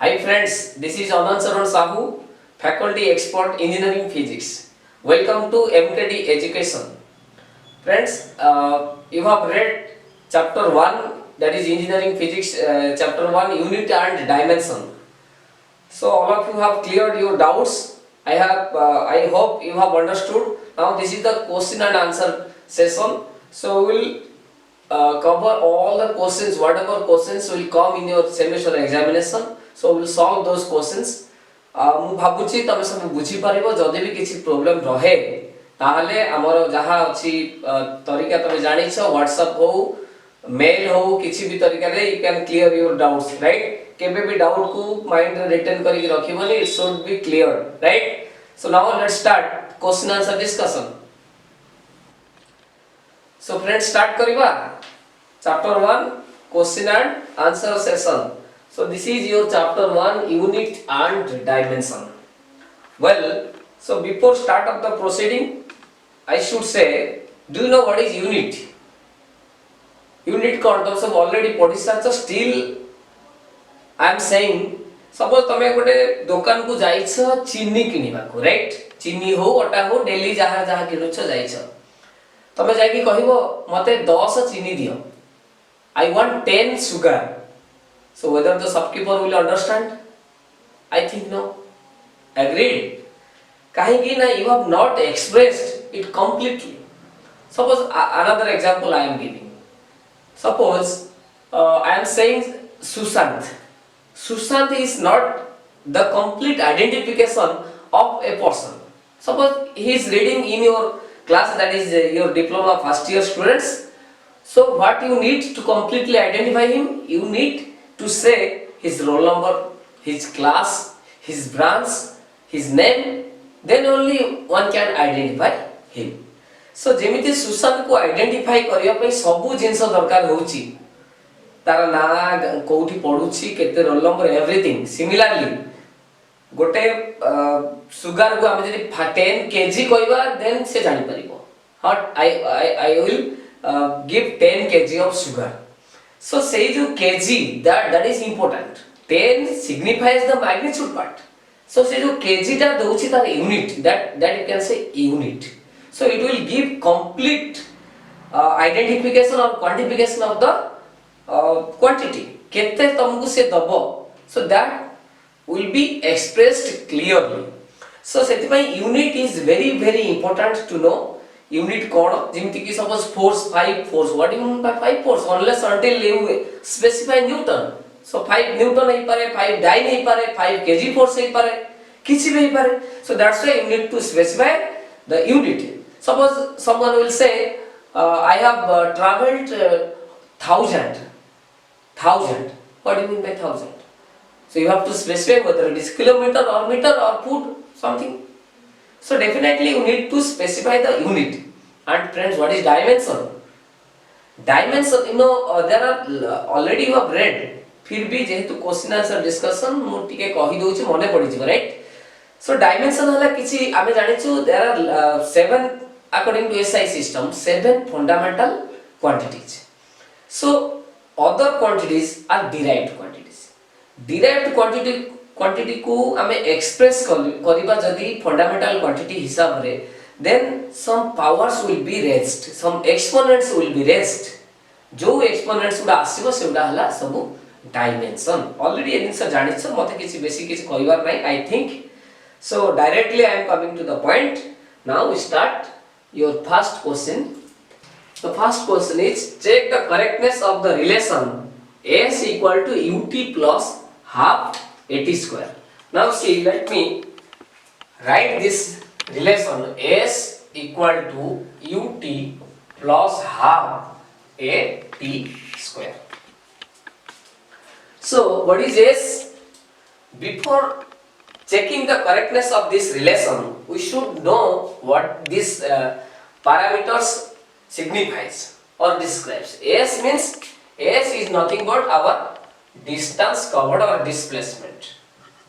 Hi friends, this is Anand Saran Sahu, Faculty Expert Engineering Physics. Welcome to MKD Education. Friends, you have read chapter 1, that is Engineering Physics, chapter 1, Unit and Dimension. So all of you have cleared your doubts. I hope you have understood. Now this is the question and answer session. So we will cover all the questions, whatever questions will come in your semester examination. So we will solve those questions. ମୁଁ ଭାବୁଛି ତମେ ସବୁ ବୁଝିପାରିବ ଯଦି ବି କିଛି problem ରହେ ତାହେଲେ ଆମର ଯାହା ଅଛି ତରିକା ତମେ ଜାଣିଛ WhatsApp ହଉ मेल हो किसी भी तरीका रे you can clear your doubts right केबे भी डाउट को माइंड रे रिटर्न करके रखिबोनी it should be clear right so now let's start question answer discussion so friends start करिबा chapter 1 question and answer session so this is your chapter 1 unit and dimension well so before start of the proceeding I should say do you know what is unit unit कौन तुम सब already पढ़ी सारछ still I am saying suppose तमे गोटे दुकान को जाइछ चीनी किनिबा को राइट चीनी हो अटा हो डेली जहा जहा किनुछ जाइछ तमे जाय कि कहिबो मते 10 चीनी दियो I want 10 sugar so whether the shopkeeper will understand I think no agreed काहे कि ना you have not expressed it completely suppose another example I am giving Suppose I am saying Sushant. Sushant is not the complete identification of a person. Suppose he is reading in your class, that is your diploma first year students. So what you need to completely identify him? You need to say his roll number, his class, his branch, his name. Then only one can identify him. सो जेमिति सुशांत को identify करिया पई सबु जिंस दरकार होउची तार ना कोठी पढुची केते रोल नंबर एवरीथिंग सिमिलरली गोटे सुगर को हम जदी 10 केजी कहबा देन से जानि परिबो हट I will give 10 KG of sugar so से जो KG that is important 10 signifies the magnitude part so से जो केजी ता दोउची तार unit that you can say unit so it will give complete identification or quantification of the quantity kete tamku se dabo so that will be expressed clearly so setipai unit is very important to know unit kon jemti ki suppose force 5 force what do you mean by 5 force unless until you specify newton so 5 newton hai pare 5 dyne hai pare 5 kg force hai pare kichi bhi hai pare so that's why you need to specify the unit. Suppose someone will say I have traveled 1000 what do you mean by 1000 so you have to specify whether it is kilometer or meter or foot something so definitely you need to specify the unit and friends what is dimension you know there are already you have read फिर भी जेहेतु question answer discussion मु टिके कहि दोछि मने पड़ी जिवो right so dimension हला किछि आमे जानिछु there are 7 according to SI system 7 fundamental quantities so other quantities are derived quantity को हमें express करिबा जदी fundamental quantity हिसाब रे then some powers will be raised some exponents will be raised जो exponents उडा आसीबो सेउडा हला सब dimension already ए जिंस जानिछ मते किछि बेसी किछि कहिबार नै I think so directly I am coming to the point now we start your first question. The first question is check the correctness of the relation s equal to ut plus half at square. Now see let me write this relation s equal to ut plus half at square. So what is s? Before checking the correctness of this relation we should know what this parameters signifies or describes. S means s is nothing but our distance covered or displacement.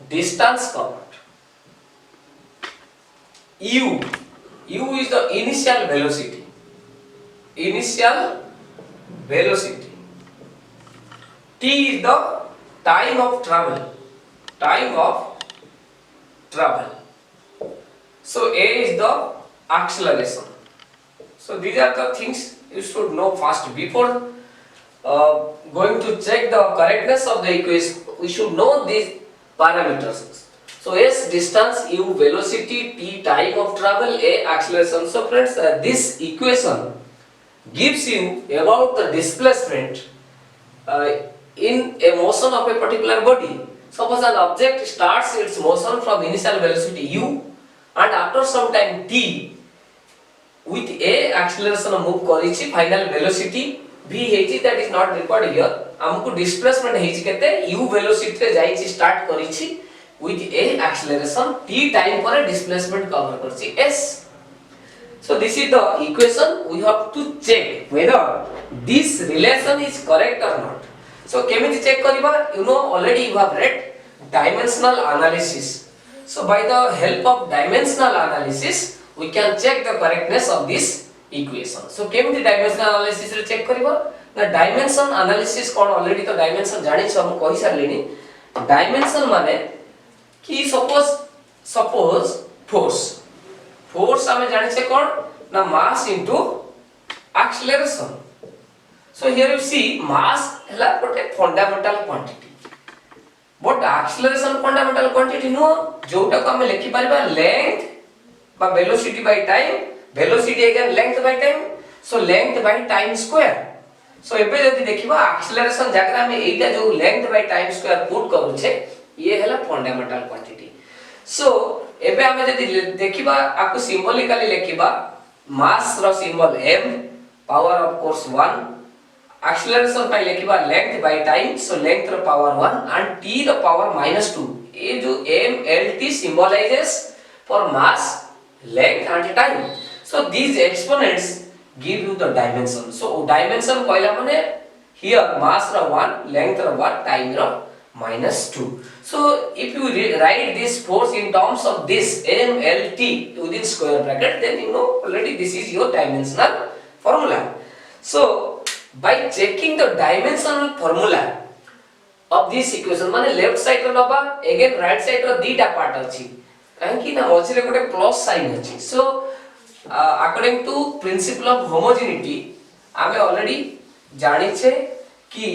Distance covered. U is the initial velocity. T is the time of travel. time of travel. So A is the acceleration. So these are the things you should know first before going to check the correctness of the equation. We should know these parameters. So S distance, U velocity, T time of travel, A acceleration. So friends, this equation gives you about the displacement in a motion of a particular body. Suppose an object starts its motion from initial velocity u and after some time t with a acceleration move करिछि final velocity v हेछि, that is not required here. हमको displacement हेछि केते u velocity रे जाइछि start करिछि with a acceleration t time पर displacement cover करछि s. So this is the equation. We have to check whether this relation is correct or not. So केमिति check करिबा? You know already you have read dimensional analysis. So by the help of dimensional analysis we can check the correctness of this equation. So केमिति dimensional analysis रे check करिबा? ना dimension analysis कोन already तो dimension जानि छ हम कहि सारलेनी. Dimension माने कि suppose force आमे जानि छे कोन ना mass into acceleration. So here you see mass hela ଗୋଟେ fundamental quantity, but acceleration fundamental quantity no, जोटा को हमें लिखि परिबा length by velocity by time, velocity again length by time, so length by time square. So एबे जदि देखिबा acceleration जागरा में एटा जो length by time square put करू छे ये हला fundamental quantity. So एबे हमें जदि देखिबा आपको सिंबॉलिकली लिखिबा mass रो symbol m, power of course 1, acceleration by लिखिबा length by time, so length रो power 1 and t रो power -2. ये जो m l t symbolizes for mass, length and time. So these exponents give you the dimension. So dimension कहला माने here mass row 1, length row 1, time row -2. So if you write this force in terms of this m l t within square bracket, then you know already this is your dimensional formula. So by checking the dimensional formula of this equation, माने left side रो नबा again right side रो दीटा part अछि, काहे कि ना मझिरे गोटे plus sign अछि. So according to principle of homogeneity आमे already जानि छे कि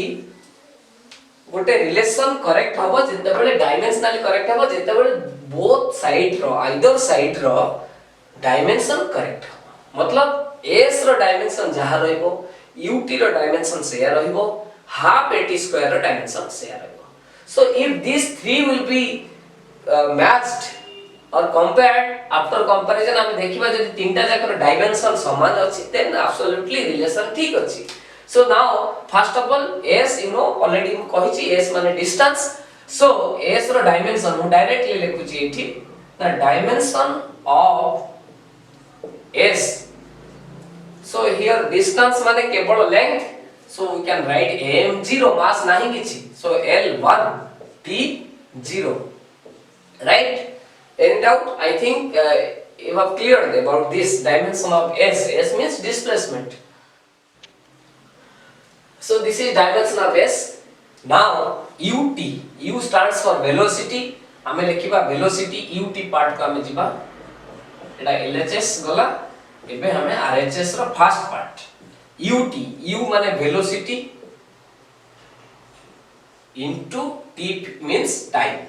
गोटे रिलेशन करेक्ट हबो जेते बेले डायमेंशनली करेक्ट हबो जेते बेले बोथ साइड रो आइदर साइड रो डायमेंशन करेक्ट हबो. मतलब s रो डायमेंशन जहा रहइबो, ut रो डायमेंशन सेया रहइबो, हाफ at स्क्वायर रो डायमेंशन सेया रहइबो. So if these three will be matched or compared, after comparison आमे देखिबा जदि तीनटा जाकर डायमेंशन समान अछि then absolutely relation ठीक अछि. So now first of all s you know already हम कहिछि s माने distance. So s रो डायमेंशन हम डायरेक्टली लिखुछि एठी, the dimension of s. So here distance माने केवल length, so we can write m0, mass नाही किछि, so l1 t0, right? Any doubt? I think you have cleared about this dimension of s. S means displacement. So this is dimension of s. Now ut, u stands for velocity. हमें लिखिबा velocity ut part को हमें जिबा एटा LHS गला. एबे हमें RHS row first part ut, u माने velocity into t means time.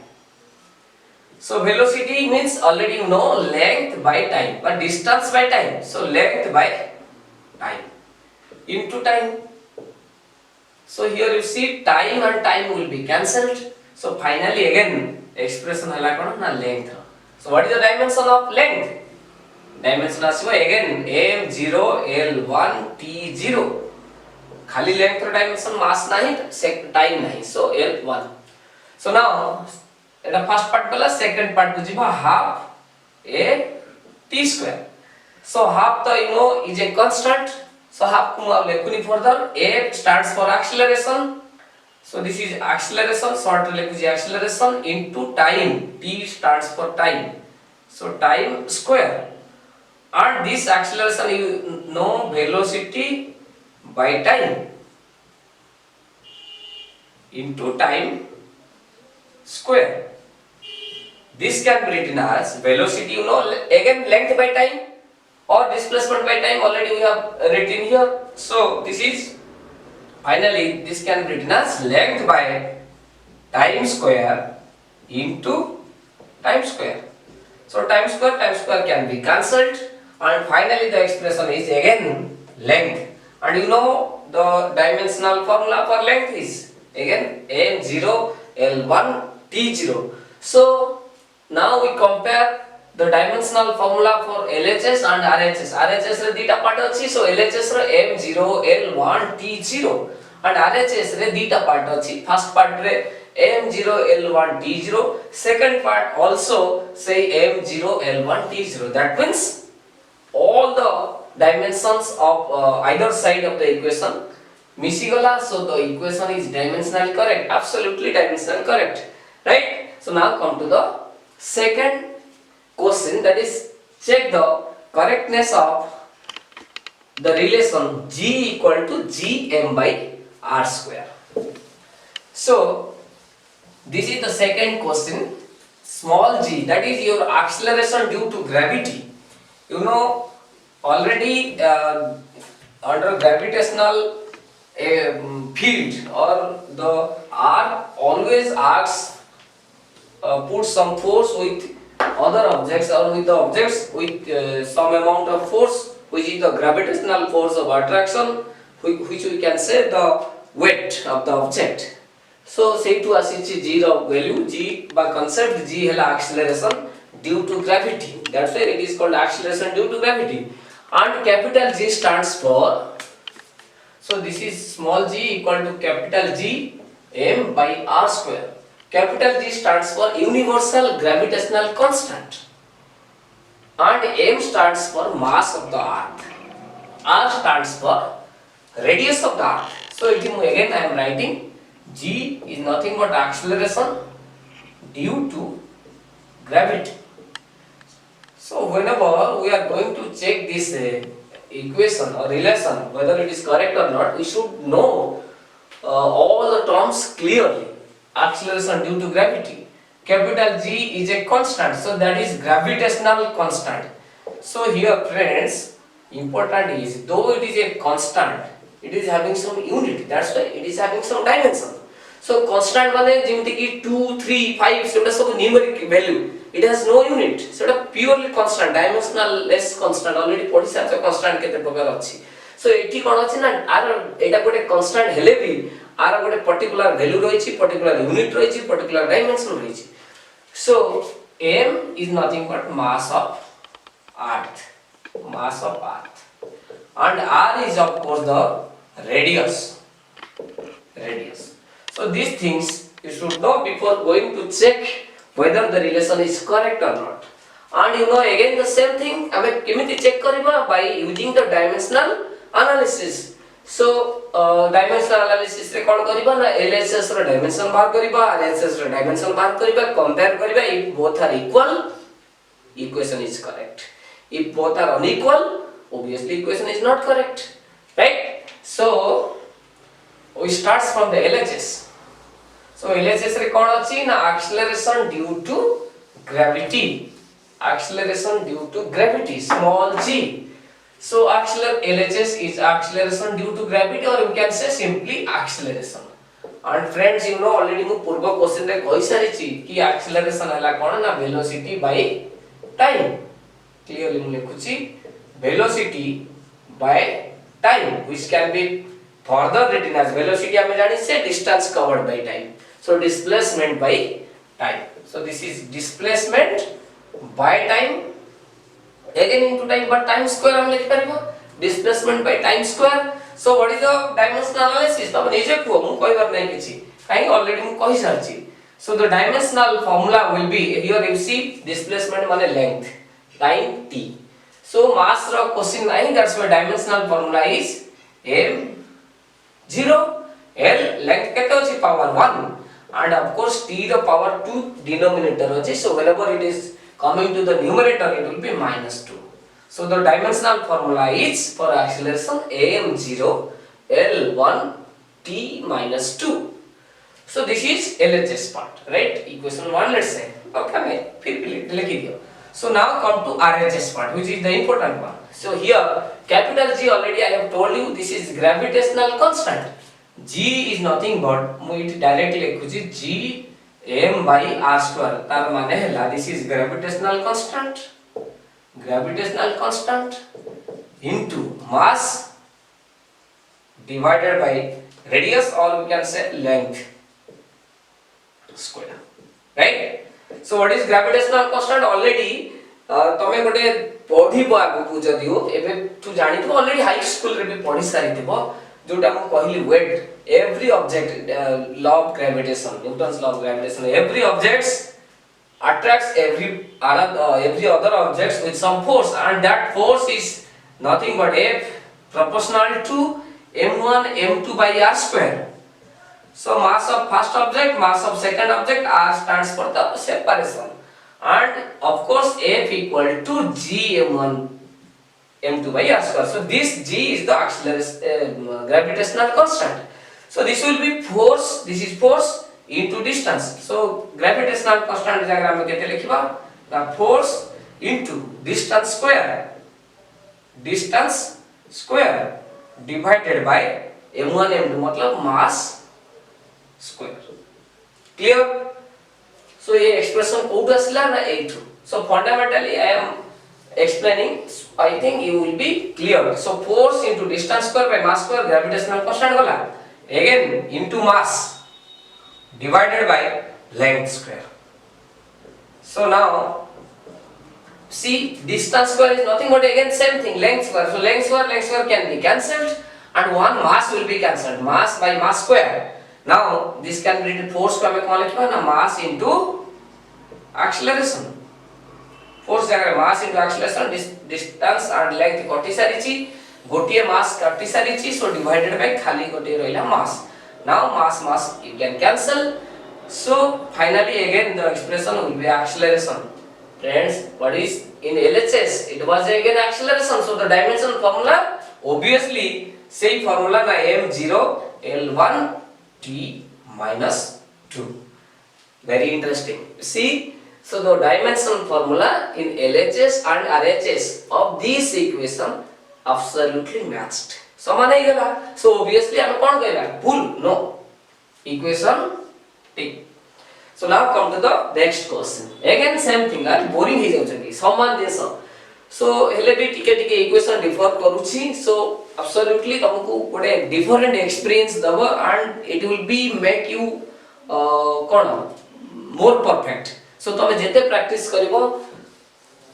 So velocity means already you know length by time, but distance by time, so length by time into time. So here you see time and time will be cancelled, so finally again expression hela kono na length. So what is the dimension of length? Dimension asibo again m0 l1 t0, खाली length रो dimension mass नहीं, time नहीं, so l1. So now एटा first part कला, second part को जिबा half a t square. So half तो you know is a constant, so half को अब लेखुनी further. A stands for acceleration, so this is acceleration, short लेखुजी acceleration into time, t stands for time, so time square. And this acceleration you know velocity by time into time square. This can be written as velocity, you know, again length by time or displacement by time already we have written here. So this is finally this can be written as length by time square into time square. So time square can be cancelled, and finally the expression is again length. And you know the dimensional formula for length is again m0 l1 t0. So now we compare the dimensional formula for LHS and RHS. RHS रे दीटा part अछि, so LHS रे m0 l1 t0 and RHS रे दीटा part अछि. First part रे m0 l1 t0, second part also say m0 l1 t0. That means all the dimensions of either side of the equation misigala, so the equation is dimensionally correct, absolutely dimensionally correct, right? So now come to the second question, that is check the correctness of the relation g equal to gm by r square. So this is the second question. Small g, that is your acceleration due to gravity. You know already under gravitational field or the r always acts put some force with other objects or with the objects with some amount of force, which is the gravitational force of attraction, which we can say the weight of the object. So say to asichi g of value, g by concept g hela acceleration due to gravity, that's why it is called acceleration due to gravity. And capital G stands for, so this is small g equal to capital G m by r square. Capital G stands for universal gravitational constant and m stands for mass of the earth, r stands for radius of the earth. So again I am writing g is nothing but acceleration due to gravity. So whenever we are going to check this equation or relation, whether it is correct or not, we should know all the terms clearly. Acceleration due to gravity, capital G is a constant, so that is gravitational constant. So here friends, important is, though it is a constant, it is having some unit, that's why it is having some dimension. So constant माने जेमति कि 2, 3, 5 सेटा सब numeric value, it has no unit, सेटा purely constant, dimensional less constant. Already पढि साथ constant केते प्रकार अछि. So एठी कोन अछि ना, आर एटा गोटे constant हेले भी आर गोटे पर्टिकुलर वैल्यू रही छी, पर्टिकुलर यूनिट रही छी, पर्टिकुलर डायमेंशन रही छी. So m is nothing but mass of earth, and r is of course the radius. So these things you should know before going to check whether the relation is correct or not. And you know again the same thing, ame kemiti check kariba by using the dimensional analysis. So dimensional analysis रे कोन करिबा ना LHS रो dimension बाहर करिबा, RHS रो dimension बाहर करिबा, compare करिबा. If both are equal, equation is correct. If both are unequal, obviously equation is not correct, right? So we start from the LHS. So LHS रे कोन अछि ना acceleration due to gravity, small g. So LHS is acceleration due to gravity, or you can say simply acceleration. And friends, you know already mu purva question रे कहि सारी छी कि acceleration हला कोन ना velocity by time. Clearly mu लिखु छी velocity by time, which can be further written as velocity हमें जानि से distance covered by time. So displacement by time. So this is displacement by time again into time, but time square हम लिख परिबो, displacement by time square. So what is the dimensional analysis? तब निजे को मु कहबार नै किछि, काई already मु कहि सारछि. So the dimensional formula will be, here you see displacement माने length, time t. So mass ro question nahi, that's why dimensional formula is m0, l length kete अछि power 1, and of course t the power 2 denominator अछि. So whenever it is coming to the numerator, it will be -2. So the dimensional formula is for acceleration am0 l1 t -2. So this is LHS part, right? Equation 1, let's say. Okay, मैं फिर भी लिख दियो. So now come to RHS part, which is the important one. So here capital G, already I have told you, this is gravitational constant. G is nothing but मैं it directly लिखुची G m by r square. तार माने है this is gravitational constant into mass divided by radius, or we can say length square, right? So what is gravitational constant? Already तमे गोटे पढ़ी आगु जदि एबे तू जानि तो ऑलरेडी हाई स्कूल रे भी पढ़ी सारी थिबो जोटा हम कहली wait every object law of gravitation, Newton's law of gravitation, every objects attracts every other objects with some force, and that force is nothing but F proportional to m1 m2 by r square. So mass of first object, mass of second object, r stands for the separation, and of course F equal to g m1 m2 by r square. So this g is the acceleration gravitational constant. So this will be force, this is force into distance. So gravitational constant diagram में कैसे लिखिबा? The force into distance square divided by m1 m2 मतलब mass square. Clear? So ये expression code असला ना a2. So fundamentally I am explaining. I think you will be clear. So force into distance square by mass square, gravitational constant वाला again into mass divided by length square. So now see, distance square is nothing but again same thing, length square. So length square can be cancelled, and one mass will be cancelled, mass by mass square. Now this can be written force को हमें कौन लिखा ना, mass into acceleration. Force जगह mass into acceleration, distance and length कटी सारी ची, गोटिए mass कटी सारी ची, so divided by खाली गोटिए रहिला mass. Now mass you can cancel. So finally again the expression will be acceleration. Friends, what is in LHS? It was again acceleration. So the dimension formula obviously same formula na m0 l1 t minus 2. Very interesting. See, so the dimension formula in LHS and RHS of this equation absolutely matched. समान ही गला. So obviously हम कौन कहला? भूल? No. Equation ठीक. So now come to the next question. Again same thing. यार boring ही जाउछी. समान देश. So हेले भी टिके equation differ करूची. So absolutely तुमको गोटे different experience दबो, and it will be make you कौन more perfect. So तुम जेते practice करिवो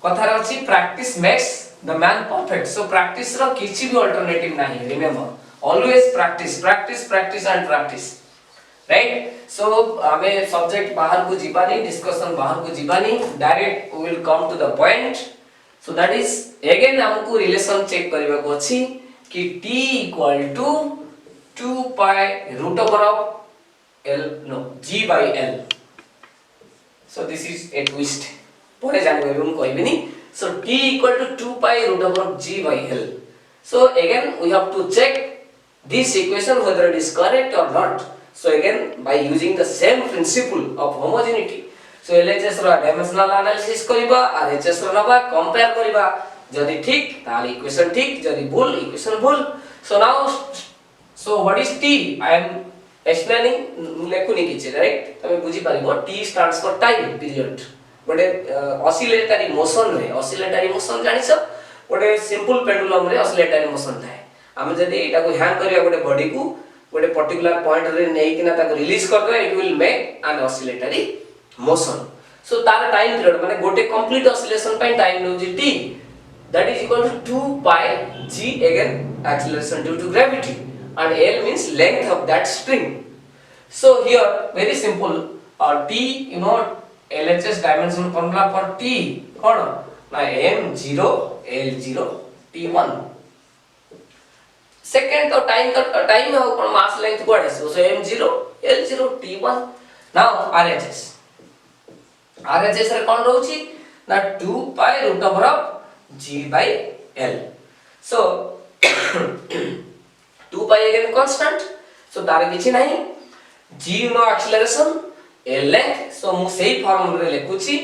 कथा रहची practice makes the man perfect. So practice रा किछि भी alternative नहीं. Remember, always practice and practice, right? So हमें subject बाहर को जीवानी, discussion बाहर को Jiwani, direct we will come to the point. So that is again हमको relation check करिवा को अछि कि t equal to 2 pi root over of g by l. So this is a twist. परे जानिबे हम कहबिनी. So t equal to 2 pi root over of g by l. So again we have to check this equation whether it is correct or not. So again by using the same principle of homogeneity. So LHS रा dimensional analysis करिबा, RHS रा नबा compare करिबा. जदि ठीक ताले equation ठीक, जदि भूल equation भूल. So now, so what is t? I am explaining लेखुनी किछि, right? तमे बुझी पारिबो. T stands for time period. गोटे ऑसिलेटरी मोशन रे, ऑसिलेटरी मोशन जानि छ, गोटे सिंपल पेंडुलम रे ऑसिलेटरी मोशन थाए. हम जदि एटा को हैंग करिया गोटे बॉडी को गोटे पर्टिकुलर पॉइंट रे नै किना ताको रिलीज कर दो, it will make an oscillatory motion. So तार टाइम पीरियड माने गोटे कंप्लीट ऑसिलेशन पे टाइम नो जी t, that is equal to 2 pi g, again acceleration due to gravity, and l means length of that string. So here very simple, t, you know, LHS dimension formula for t कौन ना m0 l0 t1. Second तो time का time है कौन मास length code है. सो m0 l0 t1. Now RHS रे कौन रहउची ना 2 pi root over of g by l. So 2 pi again constant. So तार किछि नहीं. g you know acceleration l length so मु सेही फॉर्म रे लिखुची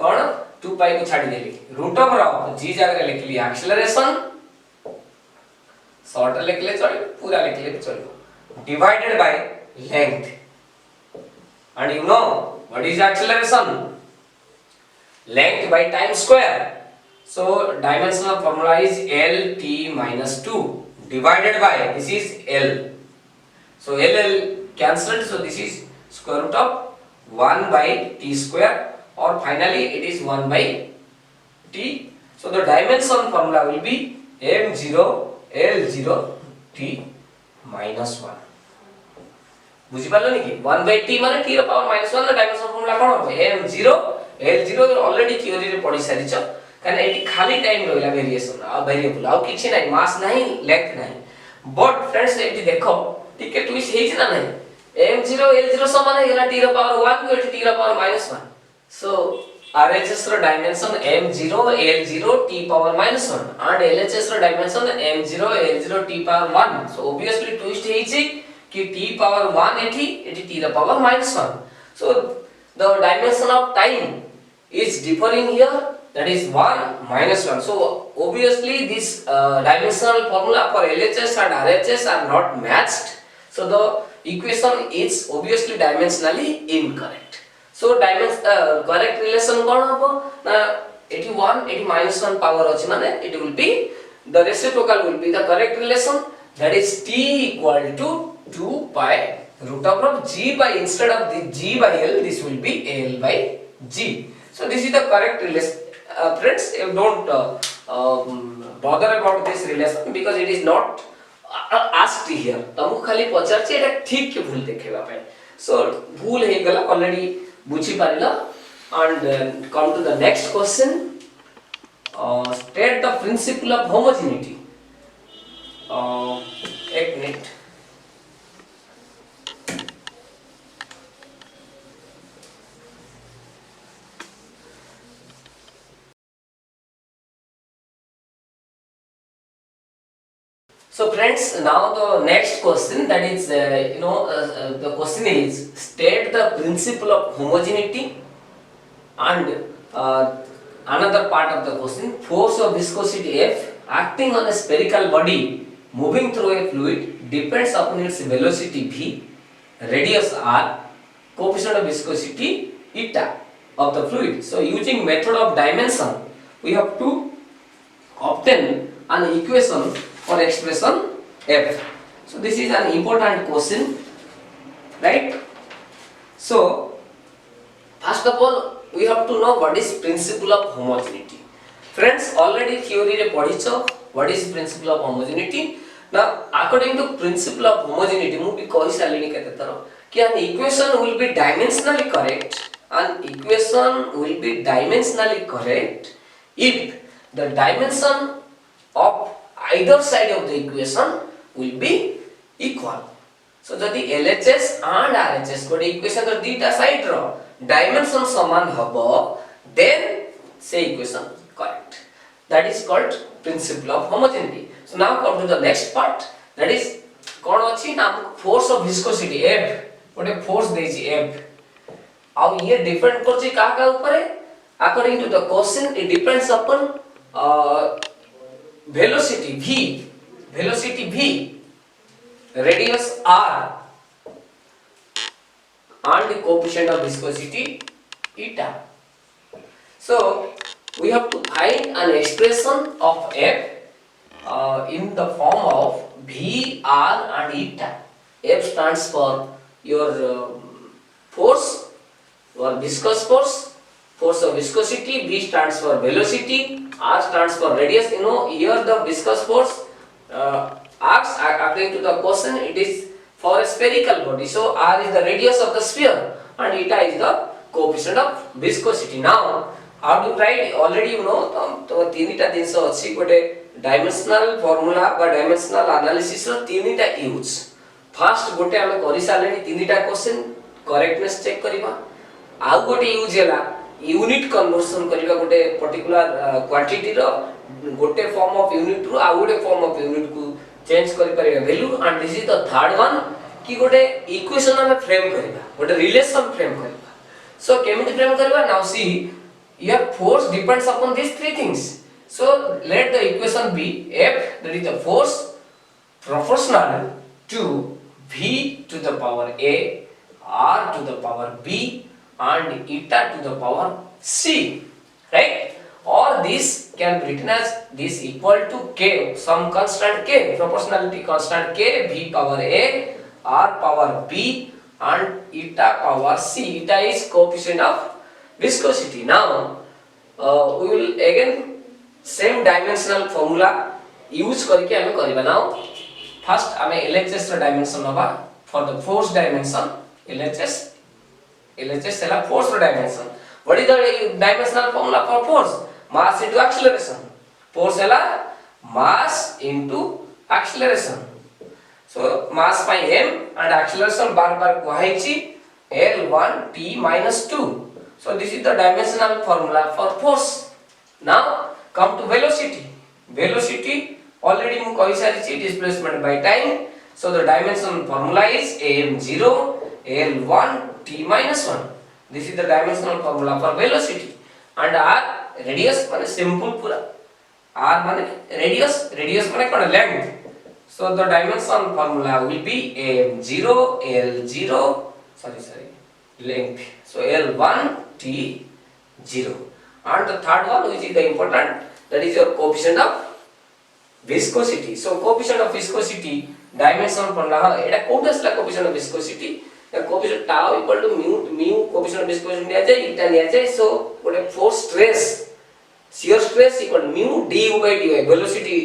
कोन 2 पाई को छाडी देली रूट ओवर ऑफ g जगह रे लिखली acceleration शॉर्ट लिखले चली पूरा लिखले भी चली divided by length and you know what is acceleration length by time square so dimensional formula is l t minus 2 divided by this is l so l cancelled so this is square root of 1 by t square or finally it is 1 by t so the dimension formula will be m0 l0 t minus 1 बुझी पारलो कि 1 by t माने t रो power -1 रो dimension formula कोन हो m0 l0 already theory रे पढि सारी छ काने एटी खाली टाइम रहला वेरिएशन आ वेरिएबल आ किछि नै मास नाही लेंथ नाही बट फ्रेंड्स एटी देखो ठीक है ट्विस्ट हेइ ना नहीं m0 l0 समान हेला t रो पावर 1 को एटी t रो पावर -1 सो RHS रो dimension m0 l0 t power -1 and LHS रो dimension m0 l0 t power 1 so obviously ट्विस्ट हेइ छी कि t power 1 एठी t the power -1 so the dimension of time is differing here that is 1 -1 so obviously this dimensional formula for LHS and RHS are not matched so the equation is obviously dimensionally incorrect so correct relation कोन हबो ना 81 80 -1 power अछि माने it will be the reciprocal will be the correct relation that is t equal to 2 pi root over of g by instead of the g by l this will be l by g so this is the correct relation friends you don't bother about this relation because it is not asked here तमु खाली पचार छी एटा ठीक के भूल देखेबा पय so भूल हे गला already बुझी पारिला and come to the next question state the principle of homogeneity एक minute So friends, now the next question that is the question is state the principle of homogeneity and another part of the question force of viscosity F acting on a spherical body moving through a fluid depends upon its velocity V, radius R, coefficient of viscosity eta of the fluid. So using method of dimension we have to obtain an equation for expression F. So this is an important question, right? So first of all we have to know what is principle of homogeneity. Friends already theory re padhicho what is principle of homogeneity. Now according to principle of homogeneity mu bi kahi salini kete taro ki an equation will be dimensionally correct and equation will be dimensionally correct if the dimension of either side of the equation will be equal. So जदि LHS and RHS कोडे equation रो दीटा side रो dimension समान हबो then say equation correct. That is called principle of homogeneity. So now come to the next part that is कोन अछि ना force of viscosity F कोडे force देछि F आ ये depend करछि का ऊपर according to the question it depends upon velocity V, radius R and the coefficient of viscosity eta. So we have to find an expression of F in the form of V, R and eta. F stands for your force or viscous force of viscosity, V stands for velocity, R stands for radius. You know here the viscous force acts according to the question it is for a spherical body. So R is the radius of the sphere and eta is the coefficient of viscosity. Now how to write already you know तो तीनटा जिंस अछि गोटे dimensional formula बा dimensional analysis रो तीनटा use first गोटे हम करि सालेनी तीनटा क्वेश्चन करेक्टनेस चेक करबा आ गोटे यूज हैला यूनिट कन्वर्जन करबा गोटे पर्टिकुलर क्वांटिटी रो गोटे फॉर्म ऑफ यूनिट रु आ गोटे फॉर्म ऑफ यूनिट को चेंज करि परिबा value and this is the third one कि गोटे इक्वेशन हमें फ्रेम करबा गोटे रिलेशन फ्रेम करबा सो केमिति फ्रेम करबा now see your force depends upon these three things so let the equation be F that is the force proportional to V to the power A R to the power B and eta to the power C, right? Or this can be written as this equal to K, some constant K, proportionality constant K, V power A, R power B and eta power C. Eta is coefficient of viscosity. Now we will again same dimensional formula use करके हमें करिबा. Now first हमें LHS ର dimension नबा for the force dimension. LHS है force रो dimension. What is the dimensional formula for force? Mass into acceleration. Force है mass into acceleration. So mass by m and acceleration बार बार कुहाइची L1 t minus 2. So this is the dimensional formula for force. Now come to velocity. Velocity already mu kahi sarichi displacement by time. So the dimensional formula is am0 L1 t minus 1. This is the dimensional formula for velocity. And r radius mane simple pura. R mane radius mane kona length. So the dimension formula will be am0 L0 length. So L1 t0. And the third one which is the important, that is your coefficient of viscosity. So coefficient of viscosity dimension formula eta code असला coefficient of viscosity coefficient tau equal to mu coefficient of viscosity लिया जाए eta लिया जाए. So गोटे force stress shear stress equal to mu du by dy velocity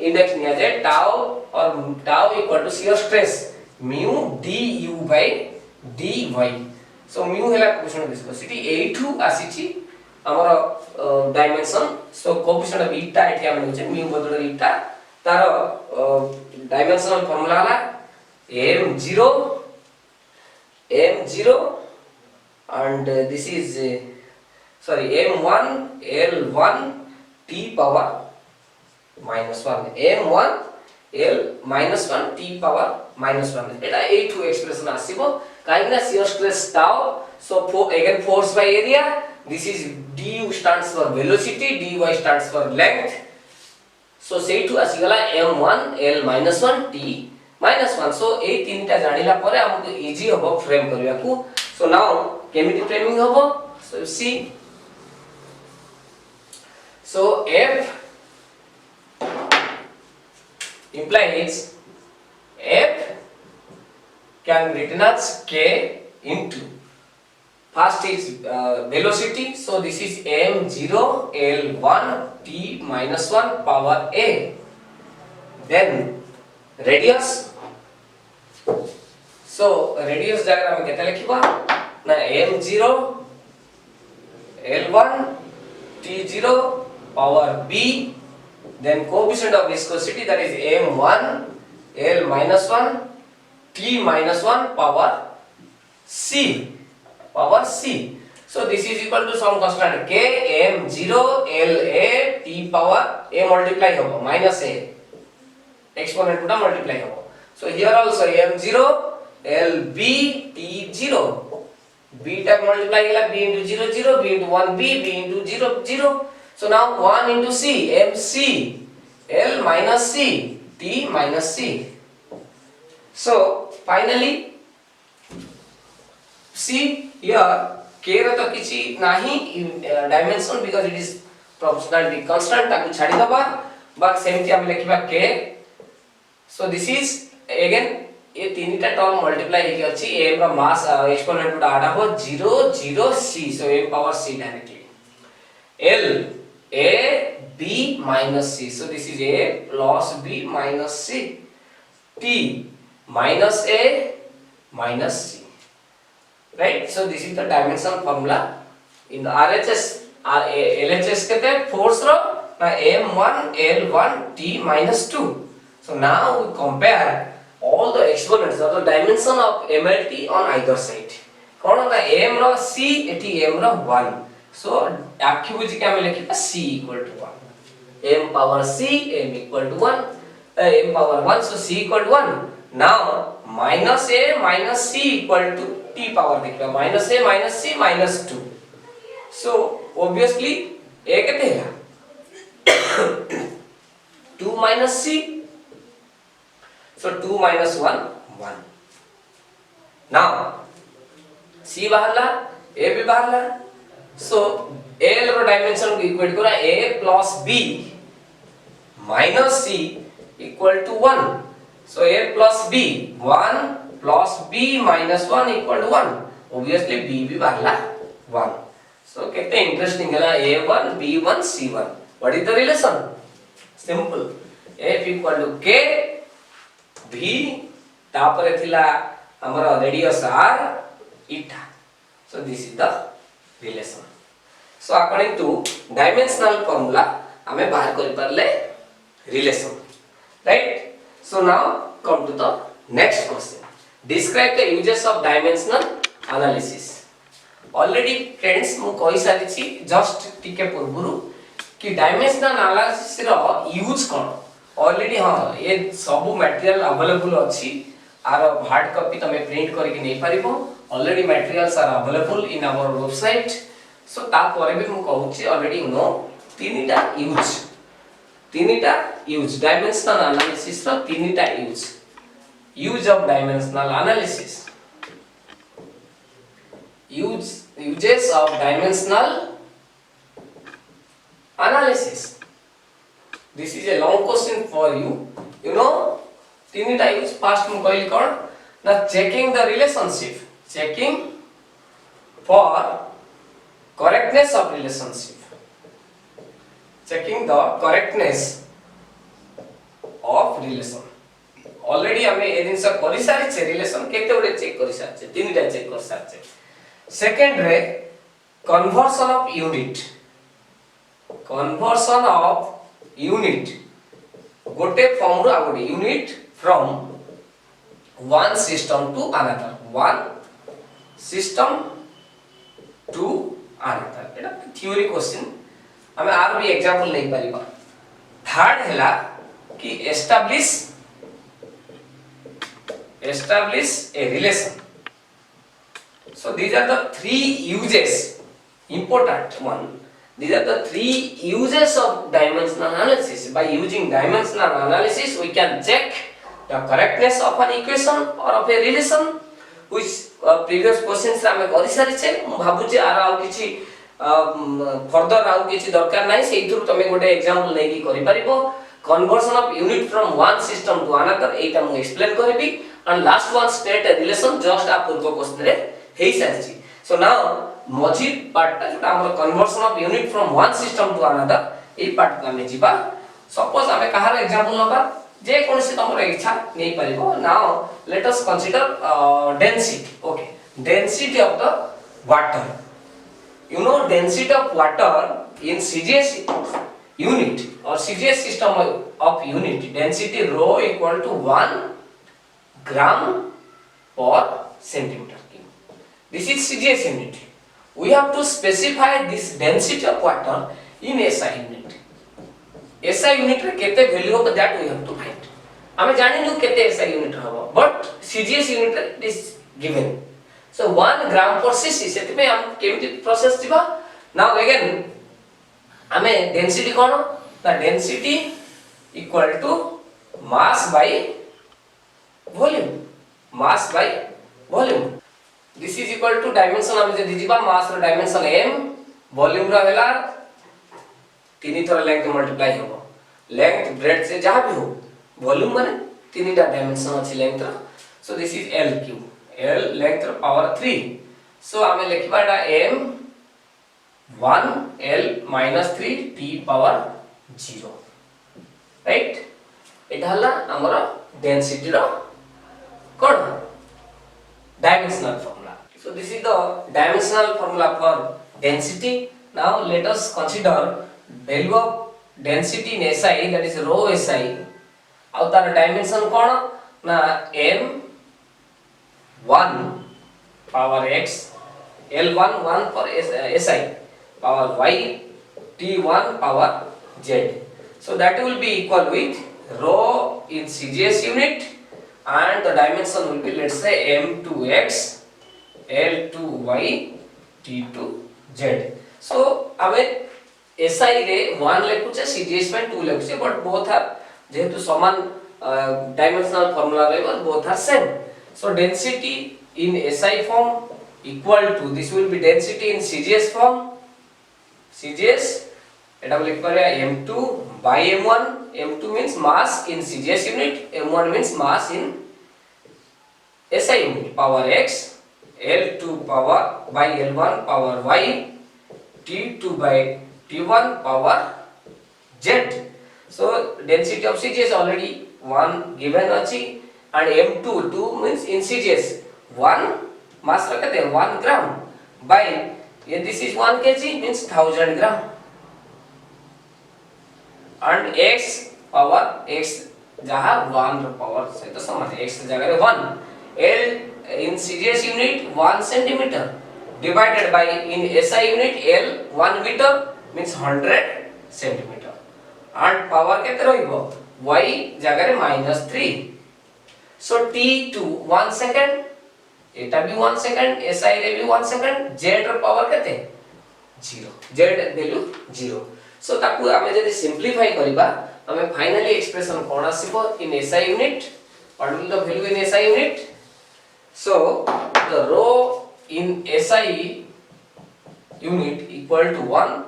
index लिया जाए tau और tau equal to shear stress mu du by dy. So mu हैला coefficient of viscosity a2 आसीची हमर dimension. So coefficient of eta एठी हम होचे mu बदल eta तार डायमेंशनल फार्मूला हला m0 and this is m1 l1 t power minus 1 m1 l minus 1 t power minus 1 एटा a2 expression आसीबो काइना shear stress tau. So again force by area, this is du stands for velocity, dy stands for length. So say to आसीगला m1 l minus 1 t minus 1. So ए तीनटा जानिला परे हमको easy हबो frame करिया को. So now केमिति framing हबो. So see, so F implies F can be written as K into first is velocity. So this is m0 l1 t minus 1 power a. Then radius. So radius diagram में केते लिखिबा ना m0 l1 t0 power b. Then coefficient of viscosity, that is m1 l minus 1 t minus 1 power c. So this is equal to some constant k m0 la t power a multiply hobo minus a exponent puta multiply hobo. So here also m0 lb t0 b type multiply hela b into 0 0 b into 1 b b into 0 0. So now 1 into c mc l minus c t minus c. So finally see here k रो तो किछि नाही dimension because it is proportional constant ताकि छाडी दबा but सेमति हम लिखबा k. So this is again ये तीनटा टर्म मल्टीप्लाई हे अछि m रो मास एक्सपोनेंट पुट आडा हो 0 0 c. So m power c directly l a b minus c. So this is a plus b minus c t minus a minus c. Right? So this is the dimension formula in the RHS. LHS कहते force रो ना m1 l1 t minus 2. So now we compare all the exponents of the dimension of MLT on either side. कौन ना m रो c eighty m रो 1. So आखि बुझी के हमें लिखिबा c equal to 1. m power c m equal to 1 m power 1. So c equal to 1. Now minus a minus c equal to t power देखिए minus a minus c minus 2. So obviously a केते है 2 minus c. So 2 minus 1 1. Now c बाहरला a भी बाहरला. So a row dimension को equate करा a plus b minus c equal to 1. So a plus b 1 plus b minus 1 equal to 1. Obviously b भी बाहरला 1. So कितने interesting है ना a1 b1 c1. What is the relation? Simple. f equal to k v तापरे थिला हमारा radius r eta. So this is the relation. So according to dimensional formula हमें बाहर कर परले relation, right? So now come to the next question. Describe the uses of dimensional analysis. Already friends मु कहि सारी छी just टिके पूर्वरु कि dimensional analysis रो यूज कोन. Already हां ये सब मटेरियल अवेलेबल अछि आर हार्ड कॉपी तमे प्रिंट करके नै पारिबो. Already materials are available in our website. So ता परे भी मु कहू छी already you know तीनटा यूज डायमेंशनल एनालिसिस रो तीनटा use of dimensional analysis. uses of dimensional analysis. This is a long question for you. You know तीनटा use first मु कहली कोन ना checking the relationship, checking for correctness of relationship, checking the correctness of relation. Already हमें ए दिन सब करि सारी छे रिलेशन केते बडे चेक करि सारी छे तीनटा चेक कर सारी छे. सेकंड रे कन्वर्शन ऑफ यूनिट गोटे फॉर्म रो आ गोटे unit from one system to another, one system to another. एटा थ्योरी क्वेश्चन हमें आर भी एग्जांपल नहीं परिबा. थर्ड हैला कि establish a relation. So these are the three uses, important one. These are the three uses of dimensional analysis. By using dimensional analysis we can check the correctness of an equation or of a relation, which previous questions रे हमें करि सारी छे. मु भाबु जे are आउ किछि further आउ किछि दरकार नाही. सेइथुर तमे गोटे एग्जांपल नै कि करि परिबो. Conversion of unit from one system to another एटा मु एक्सप्लेन करबी. And last one state a relation just आ पूर्व क्वेश्चन रे हेई सारछि. So now मझी पार्ट ता जोटा हमर conversion of unit from one system to another A part को हमें जिबा. सपोज हमें कहार एग्जांपल नबा जे कोनसी तमर इच्छा नै परिबो. Now let us consider density. Okay, density of the water. You know density of water in CGS unit or CGS system of unit, density rho equal to 1 gram per centimeter cube. This is CGS unit. We have to specify this density of water in SI unit. SI unit रे केते value of that we have to find. हमें जानि नु केते SI unit हबो, but CGS unit रे it is given. So 1 gram per cc सेति पे हम केमिति प्रोसेस दिबा. Now again हमें डेंसिटी कोन ना density equal to mass by volume, mass by volume. This is equal to dimension हमें जे दिजिबा मास रो डायमेंशन m, वॉल्यूम रो हैला तीन थोरा लेंथ मल्टीप्लाई होबो. लेंथ ब्रेथ से जहां भी हो वॉल्यूम माने तीनटा डायमेंशन अछि लेंथ रो. So this is l cube, l length रो पावर 3. सो हमें लिखबाडा m 1 l minus 3 t power 0, right? एटा हला हमर density rho cone dimensional formula. So this is the dimensional formula for density. Now let us consider value of density in SI, that is rho SI. आउ तार dimension कोन ना m 1 power x, l1 1 for SI power y, t1 power z. So that will be equal with rho in CGS unit and the dimension will be, let's say, m2x l2y t2z. so ame SI रे 1 लेखुचे CGS में 2 लेखुचे, but both are जेहेतु समान dimensional formula रहइबो, both are same. So density in SI form equal to, this will be density in CGS form. CGS এটা লিখ পারে m2 by m1. m2 means mass in CGS unit, m1 means mass in SI unit. Power x, l2 power by l1 power y, t2 by t1 power z. So density of CGS already 1 given achi, and m2 2 means in CGS 1 mass rakate 1 gram by, this is 1 kg means 1000 gram, and x power x jaha 1 power से तो समान है, x जगह 1, l in CGS unit 1 centimeter divided by in SI unit l 1 meter means 100 centimeter, and power केते रहइबो y जगह रे -3. so t2 1 second, एटा भी 1 second, SI रे भी 1 second, z ର power केते 0, z वैल्यू 0. so ताकू आमे जदि सिंपलीफाई करिबा, आमे फाइनली एक्सप्रेशन कोन आसीबो in SI unit. what will the value in SI unit? so the rho in SI unit equal to 1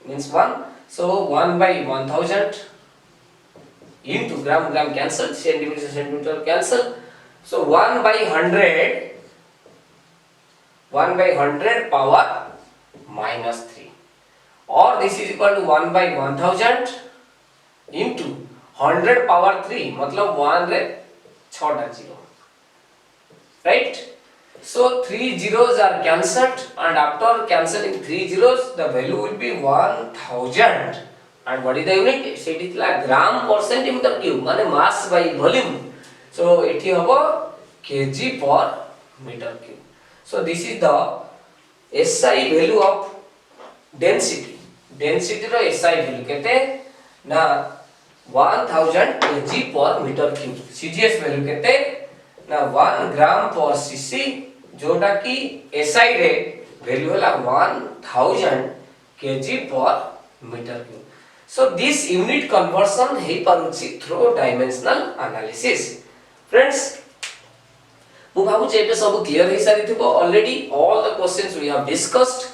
means 1. so 1 by 1000 into gram cancel, centimeter cancel. so 1 by 100 power -3, or this is equal to 1 by 1000 into 100 power 3, मतलब 1 रे 6 टा 0, right? so 3 zeros are cancelled, and after cancelling 3 zeros the value will be 1000. and what is the unit? it is like gram per centimeter cube, माने mass by volume. so एठी हबो kg per meter cube. so this is the SI value of density. density row SI value केते ना 1000 kg per meter cube. CGS value केते ना 1 gram per cc, जोटा की SI रे value होला 1000 kg per meter cube. so this unit conversion hey पारुछि through dimensional analysis. friends, मु भाबु जे सब क्लियर हे सारी थिबो. already all the questions we have discussed.